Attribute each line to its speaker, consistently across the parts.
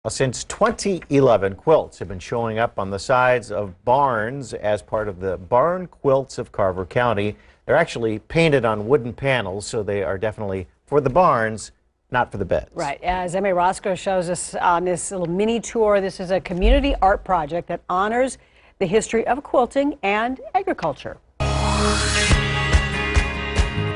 Speaker 1: Since 2011, quilts have been showing up on the sides of barns as part of the Barn Quilts of Carver County. They're actually painted on wooden panels, so they are definitely for the barns, not for the beds. Right.
Speaker 2: As Emma Roscoe shows us on this little mini tour, this is a community art project that honors the history of quilting and agriculture.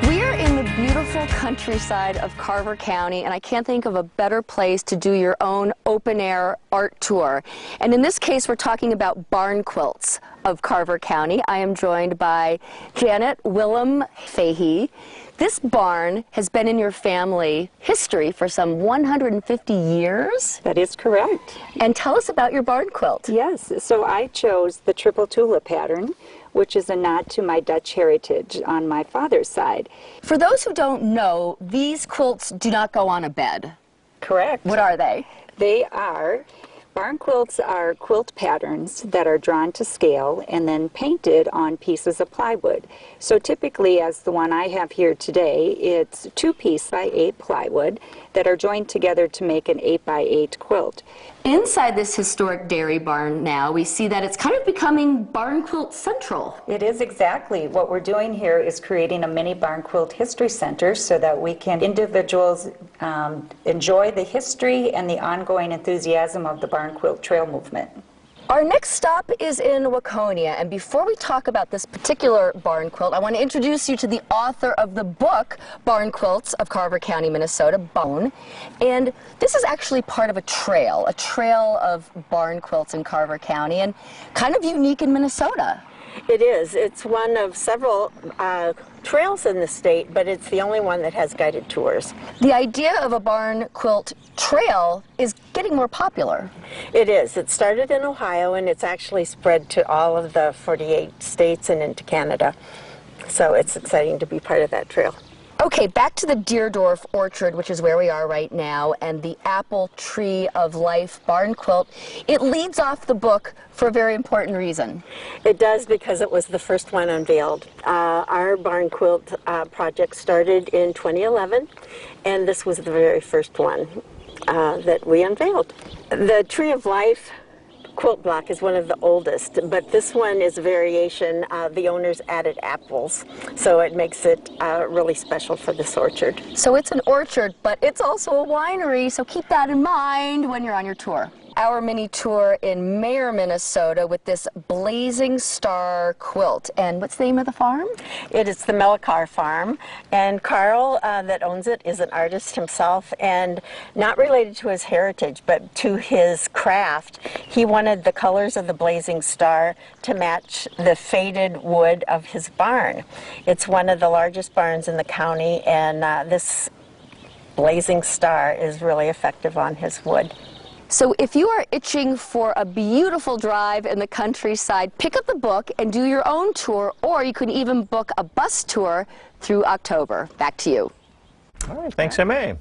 Speaker 3: We're in the beautiful countryside of Carver County, and I can't think of a better place to do your own open-air art tour. And in this case, we're talking about Barn Quilts of Carver County. I am joined by Janet Fahey. This barn has been in your family history for some 150 years?
Speaker 4: That is correct.
Speaker 3: And tell us about your barn quilt.
Speaker 4: Yes, so I chose the triple tulip pattern, which is a nod to my Dutch heritage on my father's side.
Speaker 3: For those who don't know, these quilts do not go on a bed.
Speaker 4: Correct.
Speaker 3: What are they?
Speaker 4: Barn quilts are quilt patterns that are drawn to scale and then painted on pieces of plywood. So typically, as the one I have here today, it's 2-piece by 8 plywood that are joined together to make an 8 by 8 quilt.
Speaker 3: Inside this historic dairy barn now, we see that it's kind of becoming barn quilt central.
Speaker 4: It is exactly. What we're doing here is creating a mini barn quilt history center so that individuals enjoy the history and the ongoing enthusiasm of the barn quilt trail movement.
Speaker 3: Our next stop is in Waconia, and before we talk about this particular barn quilt, I want to introduce you to the author of the book, Barn Quilts of Carver County, Minnesota, Barb Hone. And this is actually part of a trail of barn quilts in Carver County, and kind of unique in Minnesota.
Speaker 5: It is. It's one of several trails in the state, but it's the only one that has guided tours.
Speaker 3: The idea of a barn quilt trail is getting more popular.
Speaker 5: It is. It started in Ohio, and it's actually spread to all of the 48 states and into Canada. So it's exciting to be part of that trail.
Speaker 3: Okay, back to the Deerdorf Orchard, which is where we are right now, and the Apple Tree of Life barn quilt. It leads off the book for a very important reason.
Speaker 5: It does, because it was the first one unveiled. Our barn quilt project started in 2011, and this was the very first one that we unveiled. The Tree of Life quilt block is one of the oldest, but this one is a variation. The owners added apples, so it makes it really special for this orchard.
Speaker 3: So it's an orchard, but it's also a winery, so keep that in mind when you're on your tour. Our mini tour in Mayer, Minnesota, with this Blazing Star quilt. And what's the name of the farm?
Speaker 5: It is the Mellicar Farm, and Carl that owns it is an artist himself, and not related to his heritage but to his craft. He wanted the colors of the Blazing Star to match the faded wood of his barn. It's one of the largest barns in the county, and this Blazing Star is really effective on his wood.
Speaker 3: So if you are itching for a beautiful drive in the countryside, pick up the book and do your own tour, or you can even book a bus tour through October. Back to you.
Speaker 1: All right, thanks, Emma.